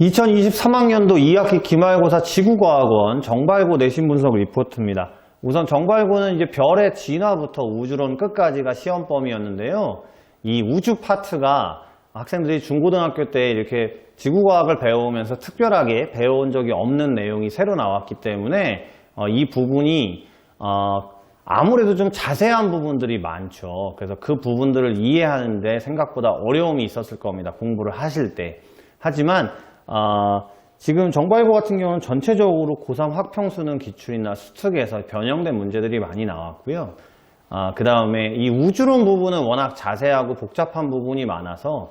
2023학년도 2학기 기말고사 지구과학원 정발고 내신 분석 리포트입니다. 우선 정발고는 이제 별의 진화부터 우주론 끝까지가 시험 범위였는데요. 이 우주 파트가 학생들이 중고등학교 때 이렇게 지구과학을 배우면서 특별하게 배워온 적이 없는 내용이 새로 나왔기 때문에 이 부분이 아무래도 좀 자세한 부분들이 많죠. 그래서 그 부분들을 이해하는데 생각보다 어려움이 있었을 겁니다. 공부를 하실 때. 하지만 지금 정발고 같은 경우는 전체적으로 고3 학평수능 기출이나 수특에서 변형된 문제들이 많이 나왔고요. 그 다음에 이 우주론 부분은 워낙 자세하고 복잡한 부분이 많아서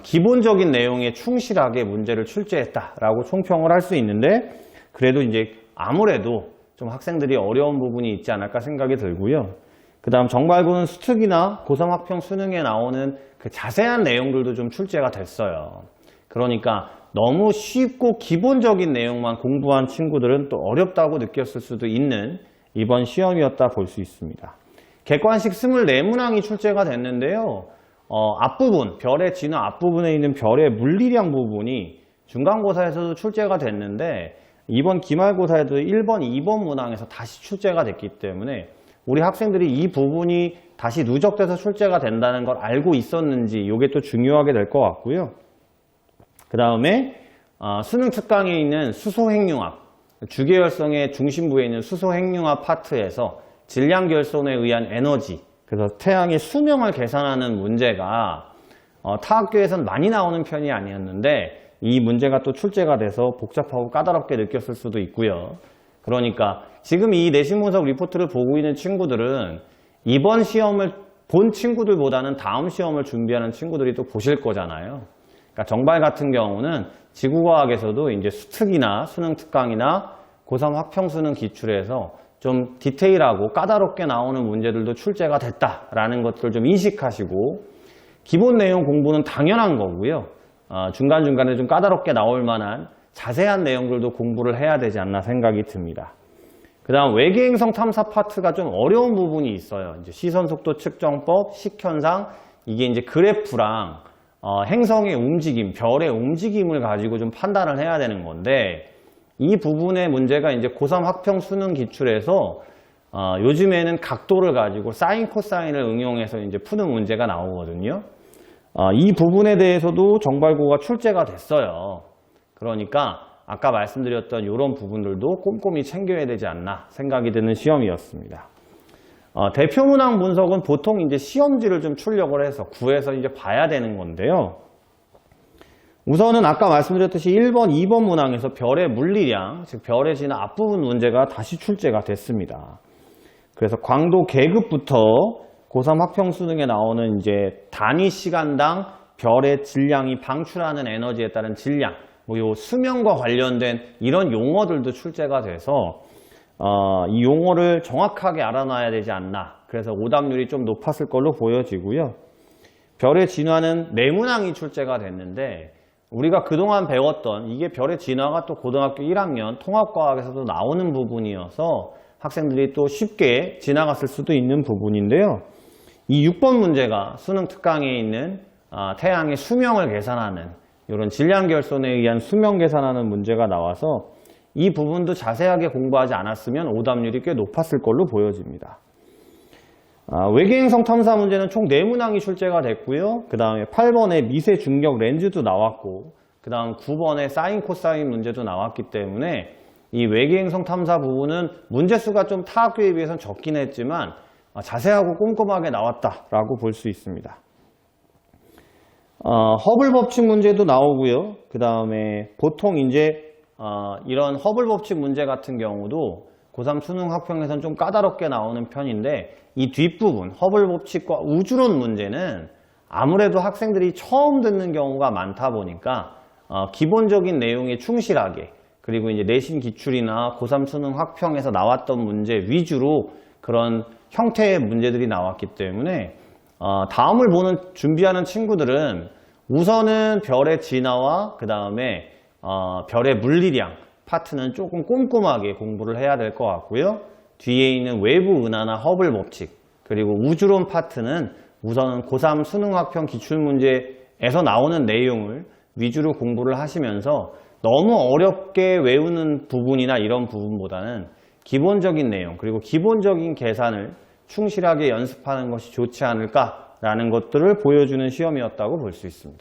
기본적인 내용에 충실하게 문제를 출제했다라고 총평을 할 수 있는데, 그래도 이제 아무래도 좀 학생들이 어려운 부분이 있지 않을까 생각이 들고요. 그 다음 정발고는 수특이나 고3 학평 수능에 나오는 그 자세한 내용들도 좀 출제가 됐어요. 그러니까 너무 쉽고 기본적인 내용만 공부한 친구들은 또 어렵다고 느꼈을 수도 있는 이번 시험이었다 볼 수 있습니다. 객관식 24문항이 출제가 됐는데요. 앞부분, 별의 진화 앞부분에 있는 별의 물리량 부분이 중간고사에서도 출제가 됐는데 이번 기말고사에도 1번, 2번 문항에서 다시 출제가 됐기 때문에 우리 학생들이 이 부분이 다시 누적돼서 출제가 된다는 걸 알고 있었는지 이게 또 중요하게 될 것 같고요. 그 다음에 수능 특강에 있는 수소핵융합, 주계열성의 중심부에 있는 수소핵융합 파트에서 질량결손에 의한 에너지, 그래서 태양의 수명을 계산하는 문제가 타 학교에서는 많이 나오는 편이 아니었는데 이 문제가 또 출제가 돼서 복잡하고 까다롭게 느꼈을 수도 있고요. 그러니까 지금 이 내신 분석 리포트를 보고 있는 친구들은 이번 시험을 본 친구들보다는 다음 시험을 준비하는 친구들이 또 보실 거잖아요. 그러니까 정발 같은 경우는 지구과학에서도 이제 수특이나 수능 특강이나 고3 학평수능 기출에서 좀 디테일하고 까다롭게 나오는 문제들도 출제가 됐다라는 것들 좀 인식하시고, 기본 내용 공부는 당연한 거고요. 중간중간에 좀 까다롭게 나올 만한 자세한 내용들도 공부를 해야 되지 않나 생각이 듭니다. 그 다음 외계행성 탐사 파트가 좀 어려운 부분이 있어요. 이제 시선속도 측정법, 식현상, 이게 이제 그래프랑 행성의 움직임, 별의 움직임을 가지고 좀 판단을 해야 되는 건데, 이 부분의 문제가 이제 고3 학평 수능 기출에서 요즘에는 각도를 가지고 사인, 코사인을 응용해서 이제 푸는 문제가 나오거든요. 이 부분에 대해서도 정발고가 출제가 됐어요. 그러니까 아까 말씀드렸던 이런 부분들도 꼼꼼히 챙겨야 되지 않나 생각이 드는 시험이었습니다. 대표 문항 분석은 보통 이제 시험지를 좀 출력을 해서 구해서 이제 봐야 되는 건데요. 우선은 아까 말씀드렸듯이 1번, 2번 문항에서 별의 물리량, 즉 별의 진화 앞부분 문제가 다시 출제가 됐습니다. 그래서 광도 계급부터 고3 학평 수능에 나오는 이제 단위 시간당 별의 질량이 방출하는 에너지에 따른 질량, 요 수명과 관련된 이런 용어들도 출제가 돼서 이 용어를 정확하게 알아놔야 되지 않나. 그래서 오답률이 좀 높았을 걸로 보여지고요. 별의 진화는 4문항이 출제가 됐는데 우리가 그동안 배웠던 이게 별의 진화가 또 고등학교 1학년 통합과학에서도 나오는 부분이어서 학생들이 또 쉽게 지나갔을 수도 있는 부분인데요. 이 6번 문제가 수능 특강에 있는 태양의 수명을 계산하는 이런 질량결손에 의한 수명 계산하는 문제가 나와서 이 부분도 자세하게 공부하지 않았으면 오답률이 꽤 높았을 걸로 보여집니다. 외계행성 탐사 문제는 총 4문항이 출제가 됐고요. 그 다음에 8번에 미세 중력 렌즈도 나왔고, 그 다음 9번에 사인 코사인 문제도 나왔기 때문에 이 외계행성 탐사 부분은 문제수가 좀 타 학교에 비해서는 적긴 했지만 자세하고 꼼꼼하게 나왔다라고 볼 수 있습니다. 허블 법칙 문제도 나오고요. 그 다음에 보통 이제 이런 허블 법칙 문제 같은 경우도 고3 수능 학평에서는 좀 까다롭게 나오는 편인데, 이 뒷부분 허블 법칙과 우주론 문제는 아무래도 학생들이 처음 듣는 경우가 많다 보니까 기본적인 내용에 충실하게, 그리고 이제 내신 기출이나 고3 수능 학평에서 나왔던 문제 위주로 그런 형태의 문제들이 나왔기 때문에 다음을 준비하는 친구들은 우선은 별의 진화와 그 다음에 별의 물리량 파트는 조금 꼼꼼하게 공부를 해야 될 것 같고요. 뒤에 있는 외부 은하나 허블 법칙, 그리고 우주론 파트는 우선은 고3 수능 학평 기출문제에서 나오는 내용을 위주로 공부를 하시면서 너무 어렵게 외우는 부분이나 이런 부분보다는 기본적인 내용 그리고 기본적인 계산을 충실하게 연습하는 것이 좋지 않을까라는 것들을 보여주는 시험이었다고 볼 수 있습니다.